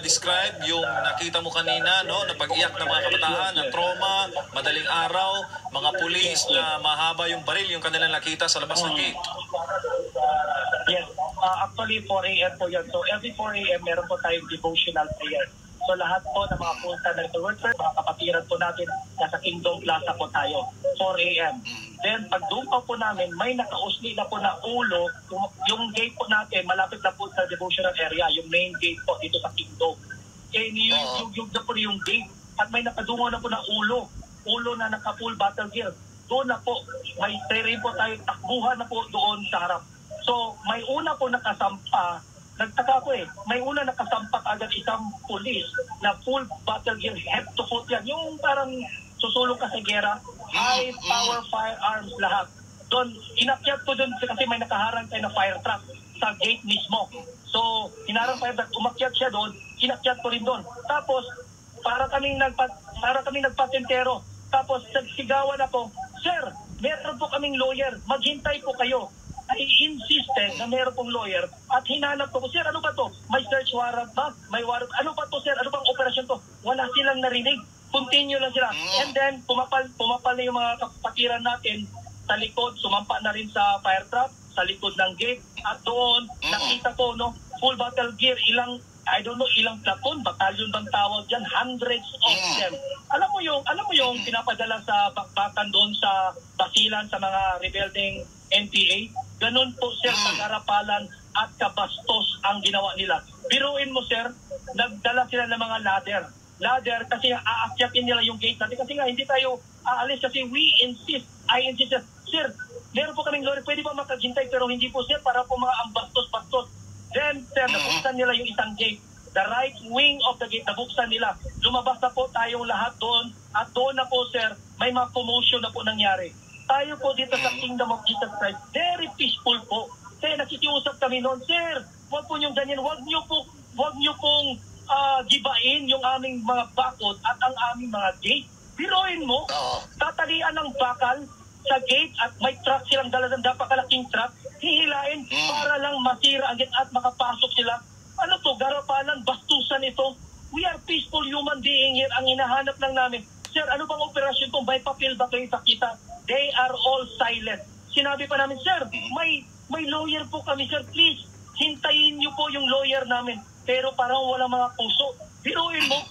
describe yung nakita mo kanina, no, na pag-iyak ng mga kabataan, na trauma, madaling araw, mga pulis na mahaba yung baril, yung kanilang nakita sa labas ng gate? Yes. Actually, 4 a.m. po yun. So, every 4 a.m. meron po tayong devotional prayer. So, lahat po ng mga full-time workers, mga kapatiran po natin, nasa Kingdom Plaza po tayo. 4 a.m. Then, pag doon pa po namin, may nakausli na po na ulo, yung gate po natin, malapit na po sa devotional area, yung main gate po dito sa Kingdom. Yung na po yung gate, at may nakadungo na po na ulo na naka-full battle gear. Doon na po, may terrain po tayo, takbuhan na po doon sa harap. So, may una po nakasampa, nagtaka ko may una nakasampa agad isang pulis na full battle gear, head to foot yan. Yung parang susulong ka sa gera, high power firearms lahat. Doon, inakyat ko doon kasi may nakaharang tayo na fire truck sa gate mismo. So, hinarang fire truck, umakyat siya doon, inakyat ko rin doon. Tapos, para kaming nagpatentero. Tapos, sigawan na po, "Sir, meron po kaming lawyer, maghintay po kayo." I insisted na meron pong lawyer at hinanap ko, "Sir, ano ba to? May search warrant ba? May warrant? Ano ba to, sir? Ano bang operasyon to?" Wala silang narinig. Continue lang sila. And then, pumapal na yung mga kapatiran natin sa likod, sumampa na rin sa fire trap, sa likod ng gate. At doon, nakita ko, full battle gear, ilang platoon, batalyon bang tawag dyan, hundreds of them. Alam mo yung pinapadala sa bakbakan doon sa basilan sa mga rebelding NPA? Ganun po, sir, pag-arapalan at kabastos ang ginawa nila. Biruin mo, sir, nagdala sila ng mga ladder kasi aakyatin nila yung gate natin kasi nga hindi tayo aalis kasi I insist, "Sir, meron po kaming lorry, pwede ba makaghintay?" Pero hindi po, sir, para po mga ambastos-bastos. Then, sir, nabuksan nila yung isang gate. The right wing of the gate, nabuksan nila. Lumabas na po tayong lahat doon. At doon na po, sir, may mga commotion na po nangyari. Tayo po dito sa Kingdom of Jesus Christ, very peaceful po. Kaya nakikiusap kami noon, "Sir, wag po niyong ganyan. Wag niyo pong gibain yung aming mga bakod at ang aming mga gate." Biruin mo, tatalian ng bakal sa gate at may truck silang daladang napakalaking truck, hihilain para lang masira ang gate at makapasok sila. Ano to, garapalan, bastusan ito. We are peaceful human being here. Ang hinahanap lang namin, "Sir, ano bang operasyon to? May papel ba kayo sakita?" They are all silent. Sinabi pa namin, "Sir, may lawyer po kami, sir. Please, hintayin niyo po yung lawyer namin." Pero parang walang mga puso. Biruin mo,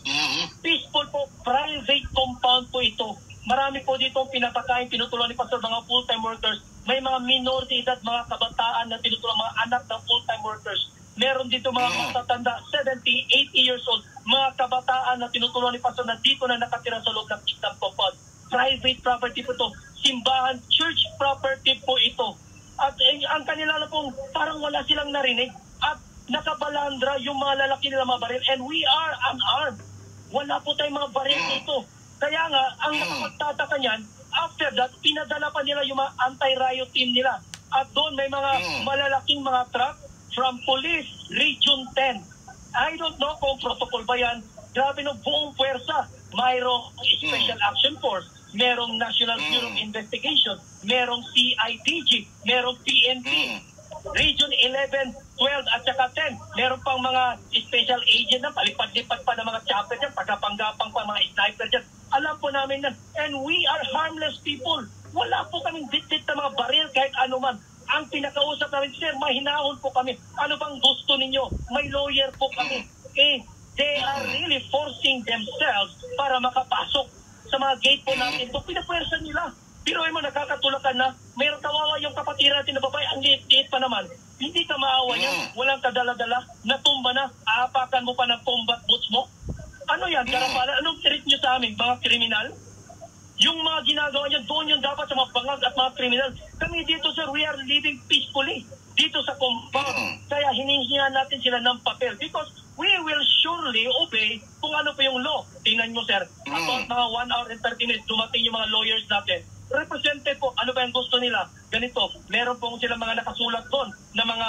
peaceful po, private compound po ito. Marami po dito pinapakain, tinutulungan ni Pastor mga full-time workers. May mga minority edad, mga kabataan na tinutulungan, mga anak ng full-time workers. Meron dito mga matatanda, 70, 80 years old, mga kabataan na tinutulungan ni Pastor na dito na nakatira sa loob ng Kingdom Compound. Private property po ito. Simbahan, church property po ito. At ang kanila na pong parang wala silang narinig. At nakabalandra yung mga lalaki nila mga baril. And we are unarmed. Wala po tayong mga baril dito. Kaya nga, ang nakapagtataka niyan, after that, pinadala pa nila yung mga anti-riot team nila. At doon may mga malalaking mga truck from Police Region 10. I don't know kung protocol ba yan. Grabe no, buong puwersa. Mayroong Special Action Force, merong National Bureau of Investigation, merong CIDG, merong PNP, Region 11, 12 at saka 10. Meron pang mga special agent na palipad-lipad pa ng mga chopper dyan, pagkapanggapang pa mga sniper dyan. Alam po namin yan. And we are harmless people. Wala po kaming dit-dit na mga baril kahit ano man. Ang pinakausap namin, "Sir, mahinahon po kami. Ano bang gusto ninyo? May lawyer po kami." They are really forcing themselves para makapasok sa mga gate po natin. So, pinapwersa nila. Pero mo, nakakatulakan na, mayroong kawawa yung kapatira natin na babae, ang liit-liit pa naman. Hindi ka maawa niya, walang kadala-dala, natumba na, aapakan mo pa ng combat boots mo. Ano yan, karapalan? Anong treat nyo sa amin, mga kriminal? Yung mga ginagawa niya, doon yung dapat sa mga bangag at mga kriminal. Kami dito, sir, we are living peacefully dito sa compound. Kaya hinihingan natin sila ng papel because we will surely obey kung ano pa yung law. Tingnan mo, sir, about mga 1 hour and 30 minutes, dumating yung mga lawyers natin. Represented po, ano ba yung gusto nila? Ganito, meron po sila mga nakasulat doon na mga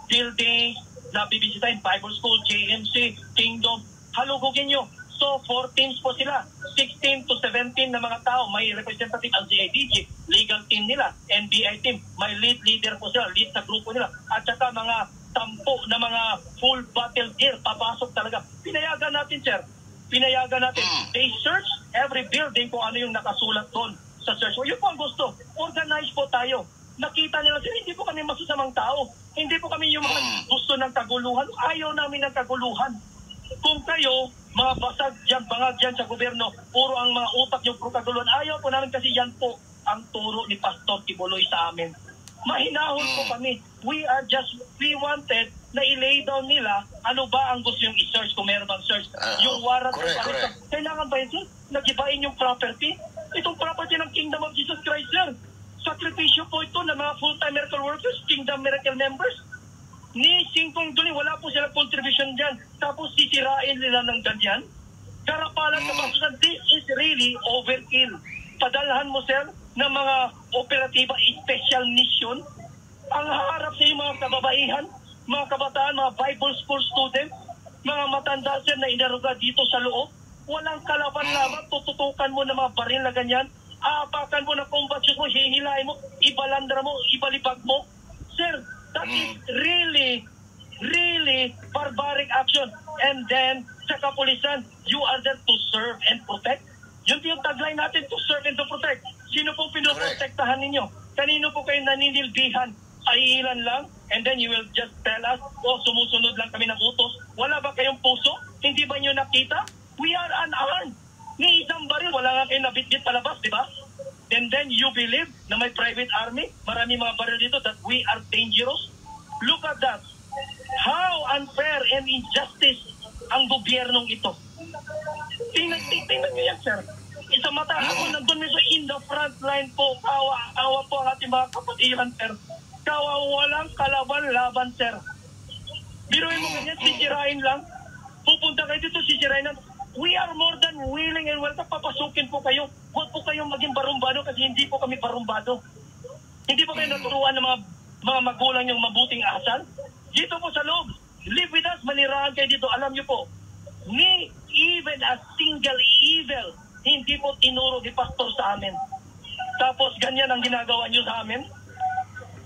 buildings na bibisitahin, Bible School, JMC, Kingdom. Halugugin nyo. So, 4 teams po sila. 16 to 17 na mga tao. May representative ang CIDG, legal team nila, NBI team. May leader po sila, lead sa grupo nila. At saka mga 10 na mga full battle gear. Papasok talaga. Pinayagan natin, sir. Pinayagan natin. They search every building kung ano yung nakasulat doon sa search. O, yun po ang gusto. Organize po tayo. Nakita nila, sir, hindi po kami masusamang tao. Hindi po kami yung mga gusto ng kaguluhan. Ayaw namin ng kaguluhan. Kung kayo, mga basag dyan, bangag dyan sa gobyerno, puro ang mga utak yung puro kaguluhan. Ayaw po namin kasi yan po ang turo ni Pastor Kibuloy sa amin. Mahinahon po kami. We wanted na i-lay down nila ano ba ang gusto yung i-search kung meron bang search. Yung warrant of arrest. Kailangan ba yun, sir? Nagibain yung property? Itong property ng Kingdom of Jesus Christ, sir. Sakripisyo po ito ng mga full-time miracle workers, Kingdom Miracle members. Ni Singkong Duli, wala po silang contribution dyan. Tapos sisirain nila ng ganyan. Karapalan na basusan. This is really overkill. Padalhan mo, sir, ng mga operatiba special mission. Ang harap sa mga kababaihan, mga kabataan, mga Bible school students, mga matanda, sir, na inaruga dito sa loob. Walang kalaban-laban, tututukan mo ng mga baril na ganyan. Aapakan mo ng combat shoes mo, hihilahin mo, ibalandra mo, ibalibag mo. Sir, that is really, really barbaric action. And then, sa kapulisan, you are there to serve and protect. Yun yung tagline natin, to serve and to protect. Sino po pinoprotektahan ninyo? Kanino po kayo naninilbihan? Iilan lang? And then you will just tell us, sumusunod lang kami ng utos. Wala ba kayong puso? Hindi ba nyo nakita? We are unarmed. Ni isang baril, wala nga kayo nabitbit palabas, di ba? And then you believe na may private army, marami mga baril dito, that we are dangerous? Look at that. How unfair and injustice ang gobyernong ito. Tingnan nyo yan, sir. Sa mata, ako nandun mismo in the front line po, kawa po ang ating mga kapatiran, sir. Kawa, walang kalaban-laban, sir. Biruin mo ganyan, sisirain lang. Pupunta kayo dito, sisirain lang. We are more than willing and welcome. Papasukin po kayo. Huwag po kayong maging barumbado kasi hindi po kami barumbado. Hindi po kayo naturuan ng mga magulang yung mabuting asal. Dito po sa loob, live with us, manirahan kayo dito. Alam niyo po, ni even a single evil, hindi po tinuro ni Pastor sa amin. Tapos ganyan ang ginagawa niyo sa amin.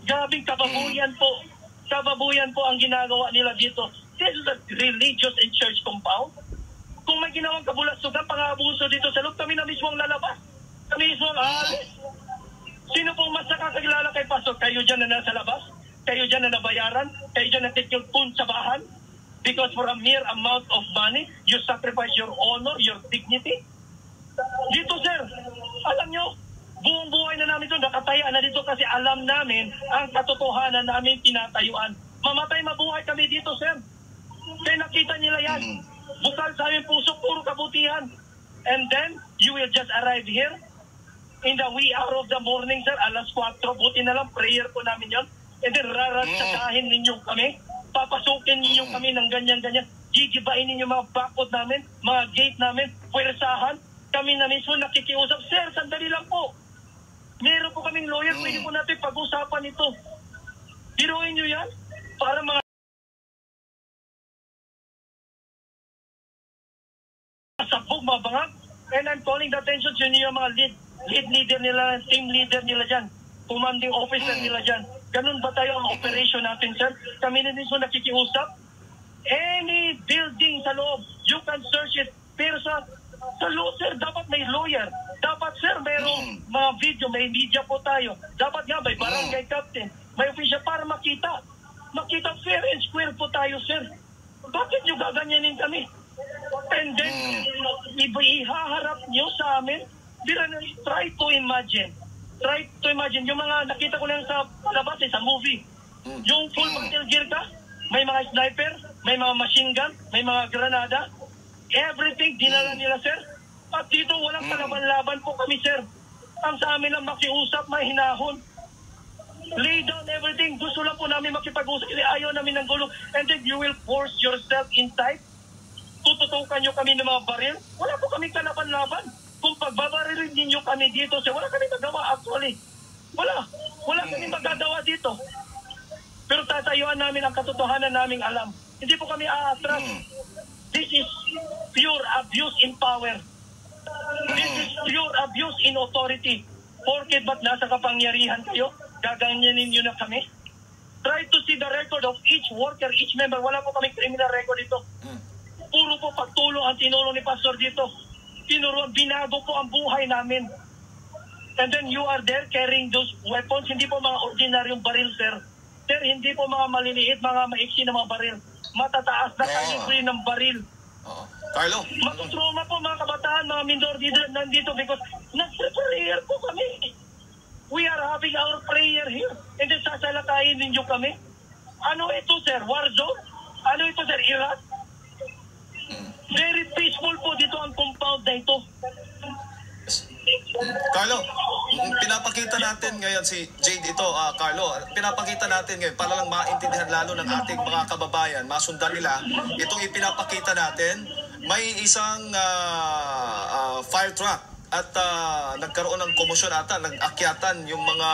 Grabing kababuyan po. Kababuyan po ang ginagawa nila dito. This is a religious and church compound. Kung may ginawang kabulasugan, pang-aabuso dito sa loob, kami na mismo ang lalabas. Kami mismo ang aalis. Sino pong mas nakakilala kay Pastor? Kayo dyan na nasa labas? Kayo dyan na nabayaran? Kayo dyan na titikun sa bahan? Because for a mere amount of money, you sacrifice your honor, your dignity? Dito, sir, alam nyo, buong buhay na namin ito, nakataya na dito kasi alam namin ang katotohanan namin tinatayuan. Mamatay mabuhay kami dito, sir. Kaya nakita nila yan. Bukal sa aming puso, puro kabutihan. And then, you will just arrive here in the wee hour of the morning, sir, alas 4, buti na lang, prayer po namin yon. And then, raratsakahin ninyo kami, papasukin ninyo kami ng ganyan-ganyan, gigibain ninyo mga bakod namin, mga gate namin, puwersahan, kami na mismo nakikiusap. Sir, sandali lang po. Meron po kaming lawyer, pwede po natin pag-usapan ito. Biruin nyo yan, para mga sabog, mga bangag. And I'm calling the attention sa inyo yung mga lead leader nila, team leader nila dyan, commanding officer nila dyan. Ganun ba tayo ang operation natin, sir? Kami na din so nakikiusap. Any building sa loob, you can search it. Pero sa loob, sir, dapat may lawyer. Dapat, sir, mayroong mga video, may media po tayo. Dapat nga, may barangay captain, may official para makita. Makita fair and square po tayo, sir. Bakit nyo gaganyanin kami? And then, ihaharap nyo sa amin. Try to imagine. Try to imagine. Yung mga nakita ko lang sa labas, sa movie. Yung full battle gear ka, may mga sniper, may mga machine gun, may mga granada. Everything, dinala nila, sir. At dito, walang kalaban-laban po kami, sir. Ang sa amin lang makiusap, mahinahon. Lay down everything. Gusto lang po namin makipag-usap. Ayaw namin ng gulo. And then you will force yourself inside. Tututukan nyo kami ng mga baril. Wala po kami kalaban-laban. Kung pagbabarilin ninyo kami dito, wala kami magawa actually. Wala kami magagawa dito. Pero tatayuan namin ang katotohanan naming alam. Hindi po kami aatras. This is pure abuse in power. This is pure abuse in authority. Porket ba't nasa kapangyarihan kayo, gaganyanin nyo na kami? Try to see the record of each worker, each member. Wala po kami criminal record dito. Puro po pagtulong ang tinulong ni Pastor dito. Binago po ang buhay namin. And then you are there carrying those weapons. Hindi po mga ordinaryong baril, sir. Sir, hindi po mga maliliit, mga maiksi na mga baril. Matataas na calibre ng baril. Carlo? Matutrauma po mga kabataan, mga mindor nandito because nag-prayer po kami. We are having our prayer here. And then sasalakayin ninyo kami. Ano ito, sir? War zone? Ano ito, sir? Iraq? Very peaceful po dito ang compound na ito. Carlo, pinapakita natin ngayon si Jade ito, Carlo, pinapakita natin ngayon para lang maintindihan lalo ng ating mga kababayan, masundan nila, itong ipinapakita natin, may isang fire truck at nagkaroon ng komosyon ata, nag-akyatan yung mga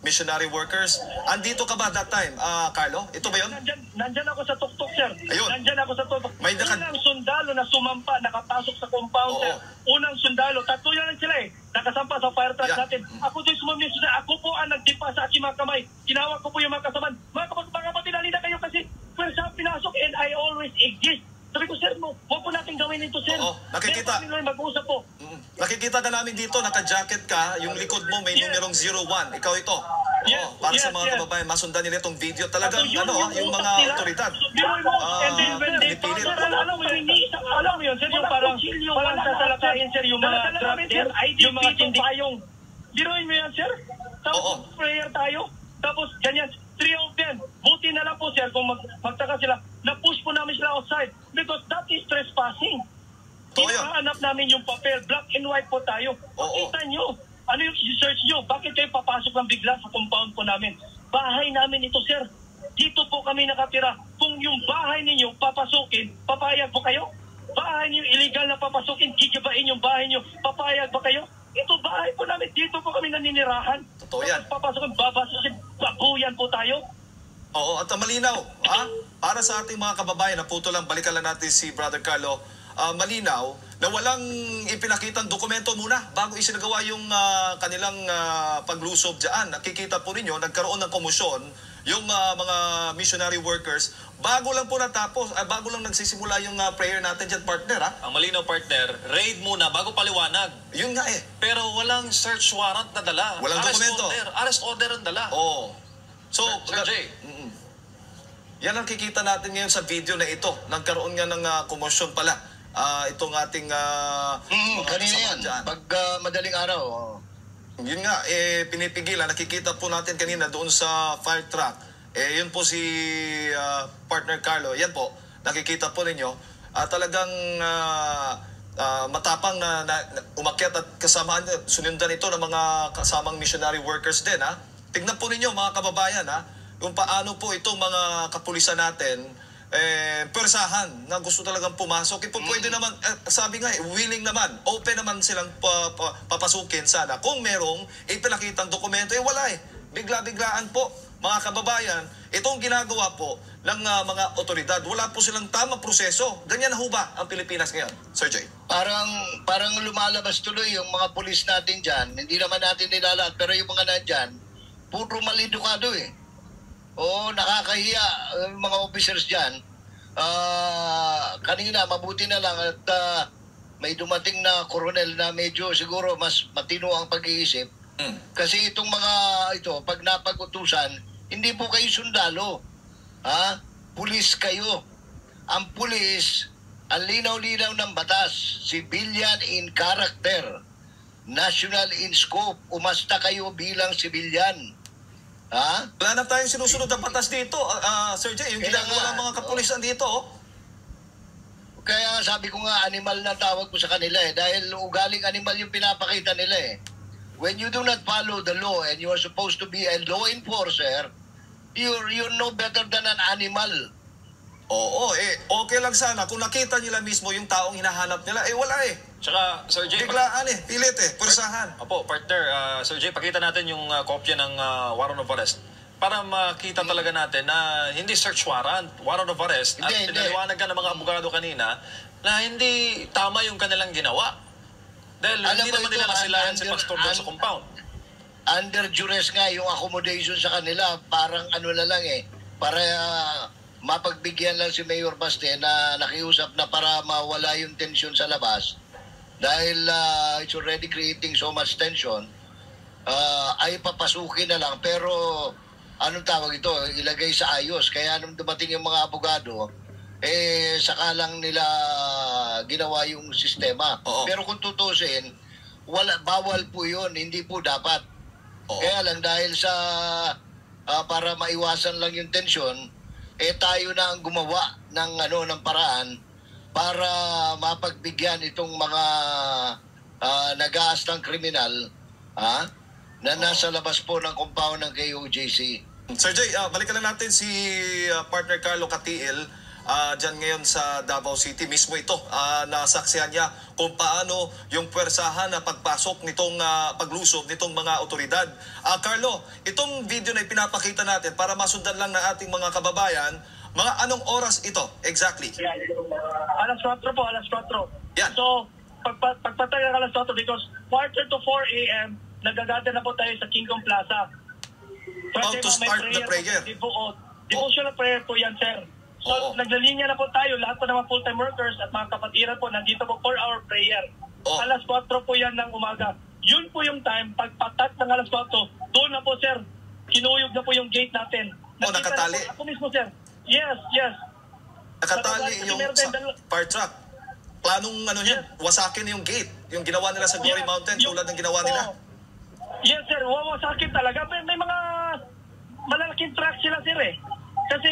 missionary workers. Andito ka ba that time, Carlo? Ito ba yun? Nandyan ako sa tuktok, sir. Ayun. Nandyan ako sa tuktok. May Unang sundalo na sumampa, nakapasok sa compound, Oo. sir. Unang sundalo. Tatlo yan sila eh. Nakasampa sa fire truck Yeah. natin. Ako din sumampa, sir. Ako po ang nagdipa sa aking mga kamay. Tinawag ko po yung mga kasaman. Mga kapatid, halina kayo kasi pwersa ang pinasok and I always exist. Sabi ko, sir, huwag po natin gawin ito, sir. Oo, nakikita. Meron kami mag-usap po. Nakikita ka namin dito, naka-jacket ka, yung likod mo may Yes. numerong 01. Ikaw ito. Yes, Para sa yes, mga yes. kababayan, masundan nila itong video. Talagang, Yung yung mga utak nila. otoridad. Biroy mo, and then when they Pipilit. alam mo yun, sir, yung parang sasalakayin, sir, yung mga drug deal, yung mga sindikayong. Biroy mo yan, sir. Tapos Oo. prayer tayo. Tapos ganyan, 3 of them. Buti na lang po, sir, kung magtaka sila, na-push po namin sila outside because that is trespassing. Oo, yun. Hinahanap namin yung papel. Black and white po tayo. Oo. Pakita nyo. Ano yung search nyo? Bakit kayo papasok ng bigla sa compound po namin? Bahay namin ito, sir. Dito po kami nakatira. Kung yung bahay ninyo papasukin, papayag po kayo? Bahay ninyo illegal na papasukin, gigibain yung bahay ninyo, papayag ba kayo? Ito bahay po namin. Dito po kami naninirahan. Totoo yan. Papasukin, babasukin, babuyan po tayo. Oo, at malinaw, para sa ating mga kababayan, naputo lang, balikan lang natin si Brother Carlo, malinaw na walang ipinakitang dokumento muna bago isinagawa yung kanilang paglusob dyan. Nakikita po ninyo, nagkaroon ng komosyon yung mga missionary workers bago lang po natapos, bago lang nagsisimula yung prayer natin dyan, partner. Ang malinaw, partner, raid muna bago paliwanag. Yun nga eh. Pero walang search warrant na dala. Walang dokumento. Arrest order ang dala. Oo. So, Sir Jay. Yan ang kikita natin ngayon sa video na ito. Nagkaroon nga ng komosyon pala. Itong ating mga kanina kasama yan, dyan. pag madaling araw. Yun nga, pinipigilan. Nakikita po natin kanina doon sa fire truck. Yun po si partner Carlo. Yan po, nakikita po ninyo. Talagang matapang na umakyat at kasamaan, sunundan ito ng mga kasamang missionary workers din. Tignan po ninyo mga kababayan, kung paano po itong mga kapulisan natin persahan na gusto talagang pumasok. Pwede naman, sabi nga, willing naman, open naman silang papasukin sana. Kung merong ipinakitang dokumento, wala eh. Bigla-biglaan po, mga kababayan, itong ginagawa po ng mga otoridad. Wala po silang tamang proseso. Ganyan na ho ba ang Pilipinas ngayon, Sir Jay? Parang lumalabas tuloy yung mga pulis natin dyan. Hindi naman natin nilalat, pero yung mga nandyan, puro malidukado eh. Oo, nakakahiya yung mga officers dyan. Kanina, mabuti na lang at may dumating na koronel na medyo siguro mas matino ang pag-iisip. Kasi itong mga ito, pag napag-utusan, hindi po kayo sundalo. Pulis kayo. Ang pulis, ang linaw-linaw ng batas, civilian in character, national in scope, umasta kayo bilang civilian. Wala na tayong sinusunod na batas dito, Sir Jay. Yung Kaya ginagawa nga, ng mga kapulisan dito, Kaya sabi ko nga, animal na tawag ko sa kanila eh. Dahil ugaling animal yung pinapakita nila eh. When you do not follow the law and you are supposed to be a law enforcer, you're no better than an animal. Oo, okay lang sana kung nakita nila mismo yung taong hinahanap nila, wala eh. Tsaka, Sir Jay, Biglaan pilit persahan. Opo, partner, Sir Jay, pakita natin yung kopya ng warrant of arrest para makita talaga natin na hindi search warrant of arrest. At Hindi. pinaliwanag ka ng mga abogado kanina na hindi tama yung kanilang ginawa. Dahil Alam hindi mo naman ito, nila nasilayan si under- Pastor doon sa compound. under duress nga yung accommodation sa kanila, parang ano na lang para mapagbigyan lang si Mayor Baste na nakiusap na para mawala yung tension sa labas dahil it's already creating so much tension, ay papasukin na lang. Pero anong tawag ito, ilagay sa ayos. Kaya nung dumating yung mga abogado, saka lang nila ginawa yung sistema. Oo. Pero kung tutusin, bawal po yun, hindi po dapat. Oo. Kaya lang dahil sa para maiwasan lang yung tension, tayo na ang gumawa ng paraan para mapagbigyan itong mga nag-aastang kriminal na nasa labas po ng compound ng KOJC. Sir Jay, balikan lang natin si partner Carlo Catiil dyan ngayon sa Davao City. Mismo ito, nasaksihan niya kung paano yung puwersahan na pagpasok nitong paglusob nitong mga otoridad. Carlo, itong video na ipinapakita natin para masundan lang ng ating mga kababayan, mga anong oras ito exactly? Alas 4 po, alas 4. Yan. So, pagpatay ng alas 4 because quarter to 4 a.m. nagagada na po tayo sa Kingdom Plaza. About to start the prayer. Devotional prayer po yan, sir. So, Oo. naglalinya na po tayo. Lahat po ng mga full-time workers at mga kapatiran po nandito po for our prayer. Oo. Alas 4 po yan ng umaga. Yun po yung time, pagpatat ng alas 4, doon na po, sir. Kinuyog na po yung gate natin. Nakita nakatali. na po, ako mismo, sir. Yes, yes. Nakatali yung fire truck. Planong wasakin yung gate. Yung ginawa nila sa Glory Yeah, Mountain yung- tulad ng ginawa nila. Oo. Yes, sir. Wawasakin talaga. May mga malalaking truck sila, sir Kasi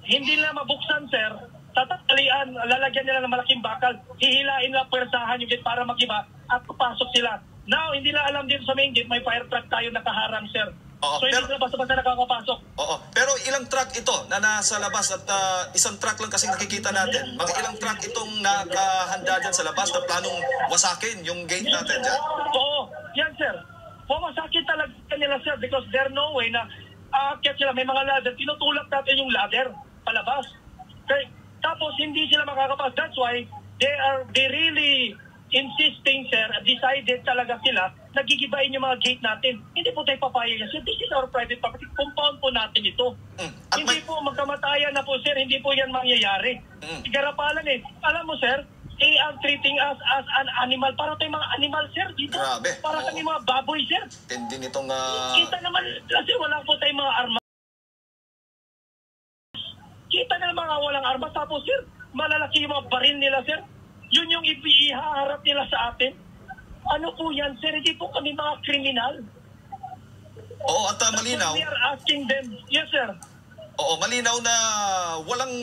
hindi nila mabuksan, sir. Tatatalian, lalagyan nila ng malaking bakal. Hihilain na pwersahan yung gate para magiba at papasok sila. Now, hindi na alam dito sa main gate, may fire truck tayo nakaharang, sir. Oo, So, hindi pero- sila basta-basta nakakapasok. Oo. Pero ilang truck ito na nasa labas at isang truck lang kasing nakikita natin. Mga ilang truck itong nakahanda dyan sa labas na planong wasakin yung gate natin dyan. Oo, yan, sir. Wawasakin talaga nila, sir, because there's no way na aakyat sila. May mga ladder. Tinutulak natin yung ladder palabas. Okay? Tapos, hindi sila makakapas. That's why they really insisting, sir, decided talaga sila, nagigibain yung mga gate natin. Hindi po tayo papayag. So, this is our private property. Compound po natin ito. At Hindi po magkamatayan na po, sir. Hindi po yan mangyayari. Garapalan Alam mo, sir, they are treating us as an animal. Para tayong mga animal, sir, dito. Grabe. Para kami mga baboy, sir. Tindi nitong... Kita naman, kasi wala po tayong mga armas. Kita na mga walang armas. Tapos, sir, malalaki yung mga baril nila, sir. Yun yung ihaharap nila sa atin. Ano po yan, sir? Hindi po kami mga kriminal. Oo, at malinaw. We are asking them. Yes, sir. Oo, malinaw na walang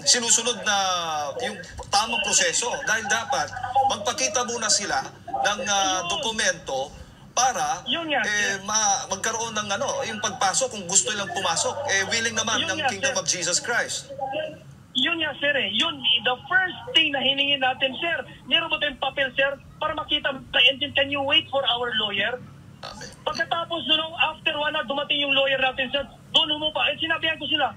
sinusunod na yung tamang proseso. Dahil dapat magpakita muna sila ng dokumento para Yun nga, sir. magkaroon ng yung pagpasok kung gusto nilang pumasok. Willing naman Yun ng nga, Kingdom sir. of Jesus Christ. Yun nga, sir Yun, the first thing na hiningin natin, sir, meron ba tayong papel, sir, para makita, can you wait for our lawyer? Amen. Pagkatapos nung after 1 hour, dumating yung lawyer natin, sir, doon humupa. Sinabihan ko sila,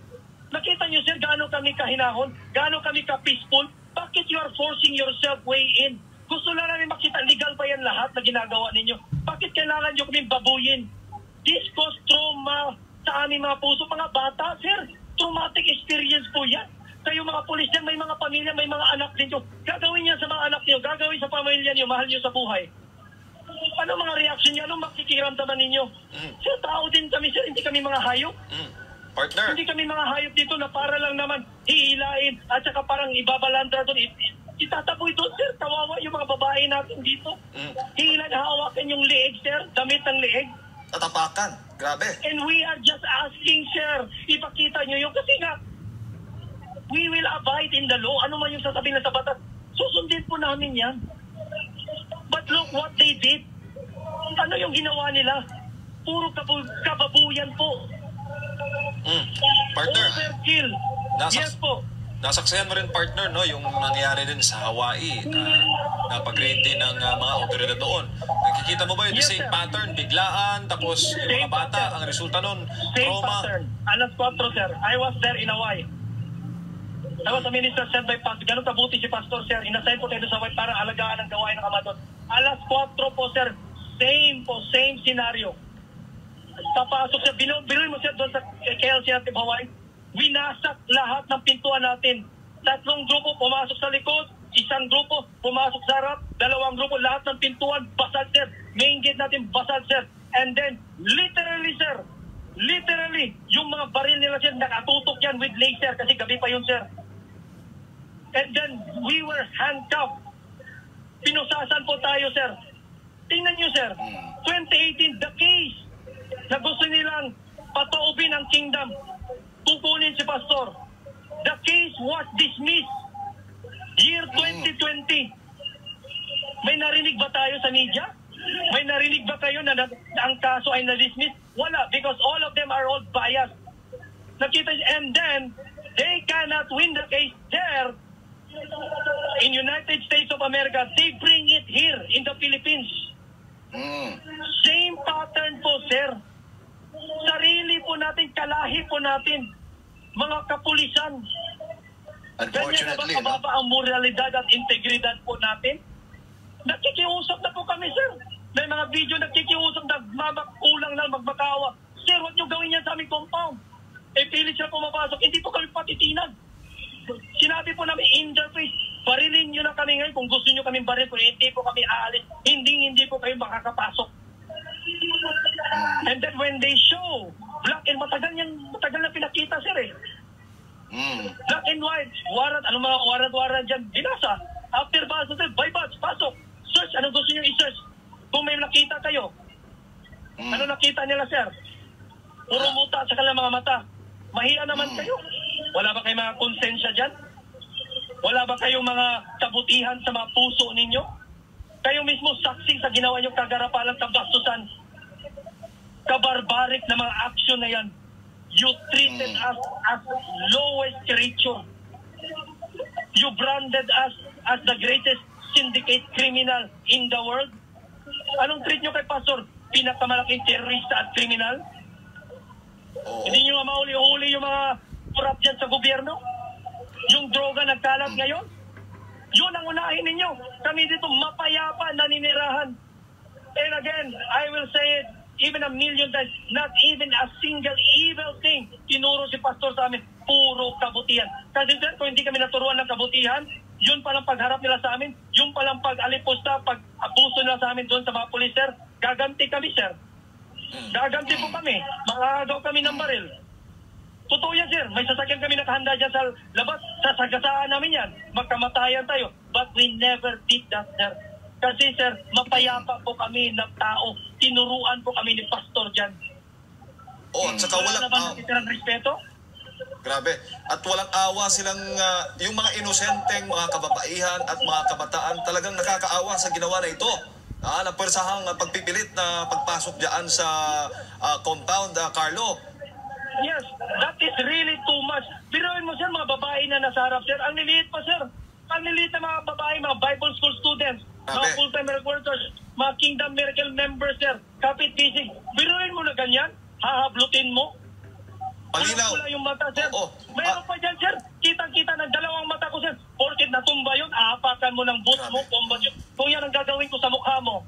nakita niyo, sir, gaano kami kahinahon, gaano kami ka-peaceful, bakit you are forcing yourself way in? Gusto lang namin makita, legal ba yan lahat na ginagawa ninyo? Bakit kailangan nyo kaming babuyin? This cause trauma sa aming mga puso, mga bata, sir. Traumatic experience po yan. Kayo mga pulis yan, may mga pamilya, may mga anak ninyo. Gagawin yan sa mga anak niyo, gagawin sa pamilya niyo, mahal niyo sa buhay. Ano mga reaction niyo? Anong makikiramdaman ninyo? Sir, tao din kami, sir. Hindi kami mga hayop. Partner. Hindi kami mga hayop dito na para lang naman hihilain at saka parang ibabalandra doon. Itataboy doon, sir. Kawawa yung mga babae natin dito. Hihilain, hawakan yung leeg, sir. Damit ng leeg. Tatapakan. Grabe. And we are just asking, sir, ipakita nyo yung kasi nga, we will abide in the law. Ano man yung sasabihin na sa batas, susundin po namin yan. But look what they did. Ano yung ginawa nila? Puro kababuyan po. Partner. Overkill. Yes po. Nasaksihan mo rin, partner, no, yung nangyari din sa Hawaii na napag-raid din ng mga otoridad doon. Nakikita mo ba yung Yes, same sir. pattern? Biglaan, tapos yung mga Same bata, pattern. ang resulta nun, Same trauma. pattern. Alas 4, sir. I was there in Hawaii. I was a minister sent by Pastor. Ganun kabuti si Pastor, sir. Inassign po tayo sa Hawaii para alagaan ang gawain ng Ama doon. Alas 4 po, sir. Same scenario. Papasok siya, binuhin mo siya doon sa KLC natin Hawaii. Winasak lahat ng pintuan natin. 3 grupo pumasok sa likod, 1 grupo pumasok sa harap, 2 grupo, lahat ng pintuan basag, sir. Main gate natin basag, sir. And then, literally, sir, yung mga baril nila, sir, nakatutok yan with laser kasi gabi pa yun, sir. And then, we were handcuffed. Pinusasan po tayo, sir. Tingnan nyo, sir. 2018, the case na gusto nilang pataubin ang kingdom, kukunin si Pastor. The case was dismissed. Year 2020. May narinig ba tayo sa media? May narinig ba kayo na ang kaso ay na-dismiss? Wala, because all of them are all biased. Nakita, and then, they cannot win the case there in United States of America. They bring it here in the Philippines. Same pattern po, sir. Sarili po natin, kalahi po natin, mga kapulisan. Ganyan na ba kababa ang moralidad at integridad po natin? Nakikiusap na po kami, sir. May mga video nakikiusap na kulang na magmakawa. Sir, huwag nyo gawin yan sa aming compound. Pilit siya pumapasok. Hindi po kami patitinan. Sinabi po namin in the face, barilin nyo na kami ngayon kung gusto nyo kaming baril. Kung hindi po kami aalis, hindi po kayo makakapasok. And then when they show black and matagal na pinakita, sir, eh. Black and white, warrant, ano mga warrant dyan, binasa. After basa, sir, by batch, pasok. Search, ano gusto nyo i-search? Kung may nakita kayo, ano nakita nila, sir? Puro muta sa kanilang mga mata. Mahiya naman kayo. Wala ba kayong mga konsensya dyan? Wala ba kayong mga kabutihan sa mga puso ninyo? Kayo mismo saksi sa ginawa nyo kagarapalang kabastusan. Kabarbarik na mga aksyon na yan. You treated us as lowest creature. You branded us as the greatest syndicate criminal in the world. Anong treat nyo kay Pastor? Pinakamalaking terorista at kriminal? Hindi nyo nga mahuli-huli yung mga corrupt dyan sa gobyerno? Yung droga nagkalat ngayon? Yun ang unahin ninyo. Kami dito mapayapa, naninirahan. And again, I will say it even a million times, not even a single evil thing tinuro si Pastor sa amin. Puro kabutihan. Kasi sir, kung hindi kami naturuan ng kabutihan, yun palang pagharap nila sa amin, yun palang pag-alipusta, pag-abuso nila sa amin doon sa mga pulis, sir. Gaganti kami, sir. Gaganti po kami. Makagaw kami ng baril. Totoo yan, sir. May sasakyan kami nakahanda dyan sa labas. Sasagasaan namin yan. Magkamatayan tayo. But we never did that, sir. Kasi, sir, mapayapa po kami ng tao. Tinuruan po kami ni Pastor dyan. At saka Wala na ba natitirang respeto? Grabe. At walang awa silang, yung mga inosenteng mga kababaihan at mga kabataan talagang nakakaawa sa ginawa na ito. Napersahang pagpipilit na pagpasok dyan sa compound, Carlo. Yes, that is really too much. Biruin mo, sir, mga babae na nasa harap, sir. Ang liliit pa, sir. Ang liliit na mga babae, mga Bible school students, mga full-time workers, mga Kingdom Miracle members, sir. Kapit-bisig. Biruin mo na ganyan. Hahablutin mo. Malinaw. Wala yung mata, sir. Mayroon pa dyan, sir. Kitang-kita ng 2 mata ko, sir. Porkit natumba yun, aapakan mo ng boot mo. Kung yan ang gagawin ko sa mukha mo.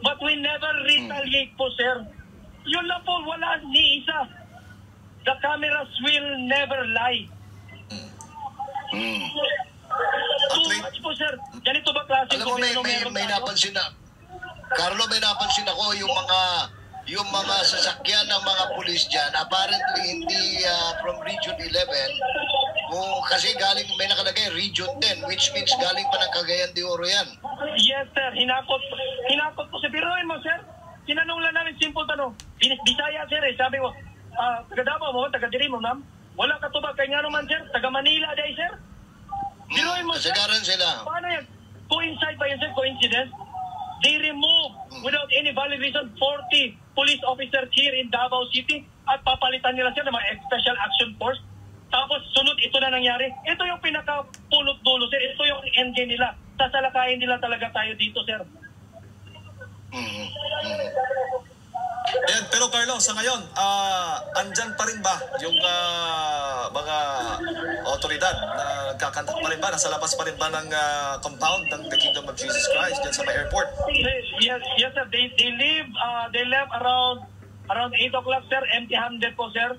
But we never retaliate po, sir. Yun lang po, wala ni isa. The cameras will never lie. Too much po, sir. Ganito ba klase ko may napansin na, Carlo, may napansin ako yung mga sasakyan ng mga pulis dyan, apparently hindi from Region 11, kasi galing, may nakalagay Region 10, which means galing pa ng Cagayan de Oro yan. Yes, sir. Hinakot po. Biruin mo, sir. Tinanong lang namin, simple tanong. Bisaya, sir, eh. Sabi ko, taga Davao mo, taga Diri mo, ma'am. Wala ka tubag. Kaya nga naman, sir. Taga Manila, day, sir. Biruin mo, sir. Kasagaran sila. Paano yan? Coincide ba yan, sir? Coincidence? They remove, without any valid reason, 40 police officers here in Davao City at papalitan nila sir ng mga Special Action Force. Tapos sunod, ito na nangyari. Ito yung pinaka-punot dulo, sir. Ito yung endgame nila. Sasalakayin nila talaga tayo dito, sir. Ayan, pero Carlo, sa ngayon, andyan pa rin ba yung mga otoridad na nagkakandak pa rin ba? Nasa labas pa rin ba ng compound ng The Kingdom of Jesus Christ dyan sa may airport? Yes, sir. They left around around 8 o'clock, sir, empty-handed po, sir.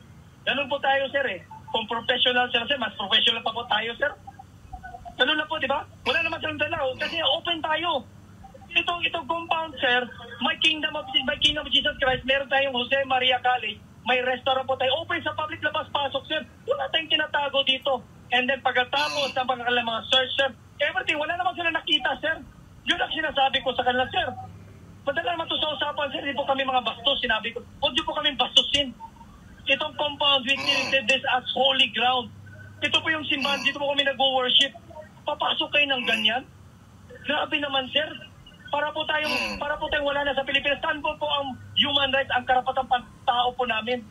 Ganun po tayo, sir, eh. Kung professional sila, sir, mas professional pa po tayo, sir. Ganun na po, di ba? Wala naman silang dala, kasi open tayo. Itong compound, sir, may Kingdom of Jesus Christ, meron tayong Jose Maria College, may restaurant po tayo, open sa public, labas-pasok, sir. Wala tayong tinatago dito. And then pagkatapos ng mga search, sir, everything, wala naman sila nakita, sir. Yun ang sinasabi ko sa kanila, sir. Madala naman ito sa usapan, sir, hindi po kami mga bastos, sinabi ko. Huwag niyo po kami bastusin. Itong compound, we treated this as holy ground. Ito po yung simbahan, dito po kami nag-worship. Papasok kayo ng ganyan? Grabe naman, sir. Para po tayong wala na sa Pilipinas. Saan po ang human rights, ang karapatang tao po namin?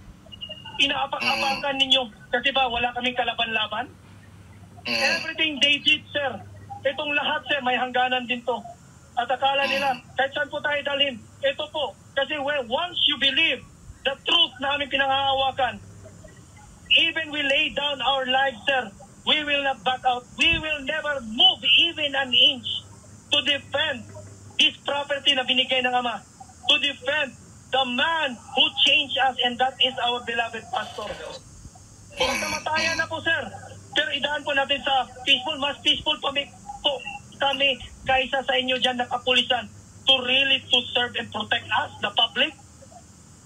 Inaapak-apakan ninyo. Kasi ba, wala kaming kalaban-laban? Everything they did, sir. Itong lahat, sir, may hangganan din to. At akala nila, kahit saan po tayo dalhin, ito po. Kasi once you believe the truth na aming pinangahawakan, even we lay down our lives, sir, we will not back out. We will never move even an inch to defend this property na binigay ng Ama, to defend the man who changed us, and that is our beloved pastor. Pagkamatayan na po, sir. Pero idaan po natin sa peaceful, mas peaceful kami kaysa sa inyo dyan na kapulisan to really to serve and protect us, the public.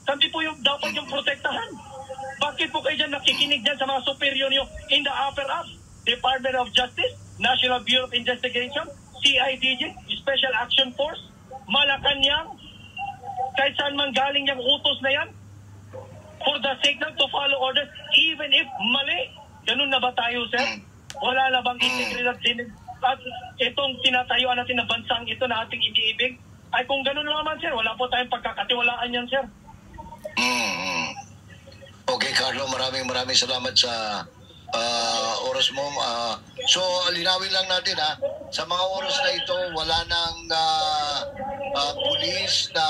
Kami po yung dapat yung protektahan. Bakit po kayo dyan nakikinig dyan sa mga superior nyo in the upper ups? Department of Justice, National Bureau of Investigation, CIDG, Special Action Force, Malacanang, kahit saan man galing yung utos na yan, for the sake ng to follow orders, even if mali. Ganun na ba tayo, sir? Wala na bang integridad din? At itong tinatayuan natin na bansang ito na ating iniibig, ay kung ganun naman, sir, wala po tayong pagkakatiwalaan yan, sir. Okay, Carlo, maraming salamat sa oras mo. So, linawin lang natin, sa mga oras na ito, wala nang pulis na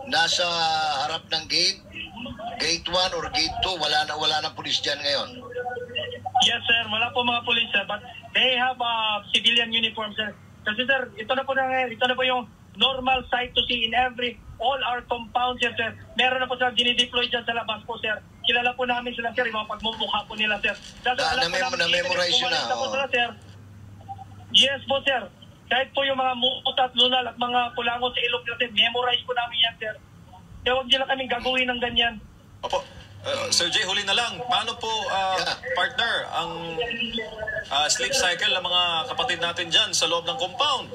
nasa harap ng gate 1 or gate 2, wala nang pulis dyan ngayon. Yes, sir. Wala po mga police, sir. But they have civilian uniform, sir. Kasi, sir, ito na po yung normal sight to see in all our compounds, sir. Meron na po sila dinideploy dyan sa labas po, sir. Kilala po namin sila, sir. Yung mga pagmumukha po nila, sir. Na-memorize yun na. Sila, sir. Yes po, sir. Kahit po yung mga mutat, lunal at mga kulangot sa ilog natin, memorize po namin yan, sir. Kaya huwag nila kaming gagawin ng ganyan. Opo. Sir Jay, huli na lang. Paano po, partner, ang sleep cycle ng mga kapatid natin dyan sa loob ng compound?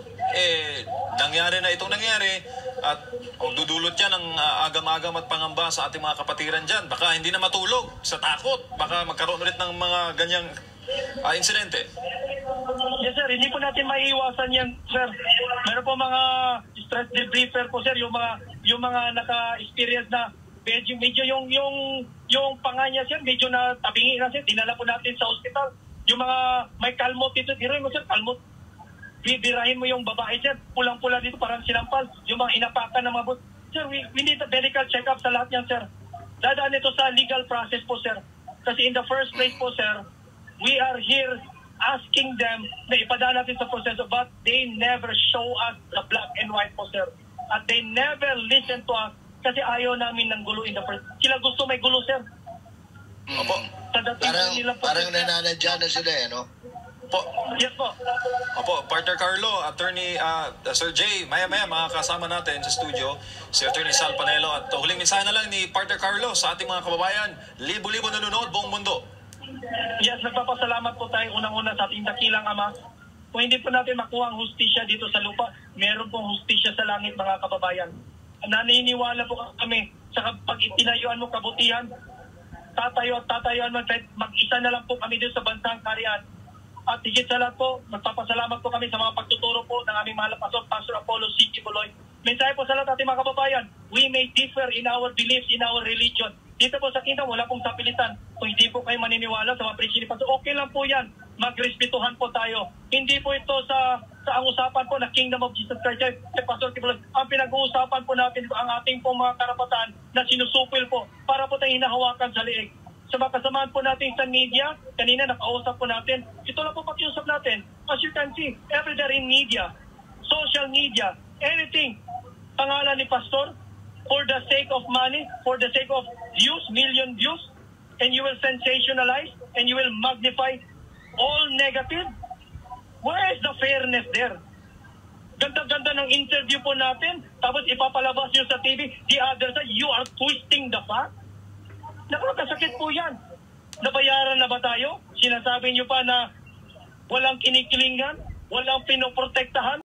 Nangyari na itong nangyari at dudulot yan ng agam-agam at pangamba sa ating mga kapatiran dyan. Baka hindi na matulog sa takot. Baka magkaroon ulit ng mga ganyang insidente. Yes, sir. Hindi po natin maiiwasan yan, sir. Meron po mga stress debriefer po, sir. Yung mga naka-experience na medyo yung panga niya, sir, medyo na tabingi na, sir. Dinala po natin sa hospital. Yung mga may kalmot dito, diray mo, sir, kalmot. Bibirahin mo yung babae, sir. Pulang-pula dito, parang sinampal. Yung mga inapakan ng mga bot. Sir, we need a medical check-up sa lahat yan, sir. Dadaan ito sa legal process po, sir. Kasi in the first place po, sir, we are here asking them na ipadaan natin sa proseso, but they never show us the black and white po, sir. At they never listen to us kasi ayaw namin ng gulo in the first. Sila gusto may gulo, sir. Opo. Parang nananadya na sila, no? Po. Yes po. Opo, partner Carlo, attorney Sir Jay, maya-maya makakasama natin sa studio si attorney Sal Panelo at huling mensahe na lang ni partner Carlo sa ating mga kababayan, libo-libo nanonood buong mundo. Yes, nagpapasalamat po tayo unang-una sa ating dakilang Ama. Kung hindi po natin makuha ang hustisya dito sa lupa, meron pong hustisya sa langit, mga kababayan. Naniniwala po kami sa pag itinayuan mo kabutihan, tatayuan mo, mag-isa na lang po kami dito sa bansang Karian. At higit sa lahat po, magpapasalamat po kami sa mga pagtuturo po ng aming mahal na Pastor Apollo C. Kibuloy. Mensahe po sa lahat ating mga kababayan, we may differ in our beliefs, in our religion. Dito po sa Kingdom, wala pong sapilitan. Kung hindi po kayo maniniwala sa mga prinsipyo ni Pastor, okay lang po yan. Magrespetuhan po tayo. Hindi po ito sa ang usapan po na Kingdom of Jesus Christ. Pastor Kibuloy, ang pinag-uusapan po natin ang ating po mga karapatan na sinusupil po para po tayong hinahawakan sa liig. Sa mga kasamaan po natin sa media, kanina nakausap po natin, ito lang po pakiusap natin. As you can see, every day in media, social media, anything, pangalan ni Pastor, for the sake of money, for the sake of views, million views, and you will sensationalize and you will magnify all negative? Where is the fairness there? Ganda-ganda ng interview po natin, tapos ipapalabas nyo sa TV, the other side, you are twisting the fact. Nakakasakit po yan. Nabayaran na ba tayo? Sinasabi nyo pa na walang kinikilingan, walang pinoprotektahan.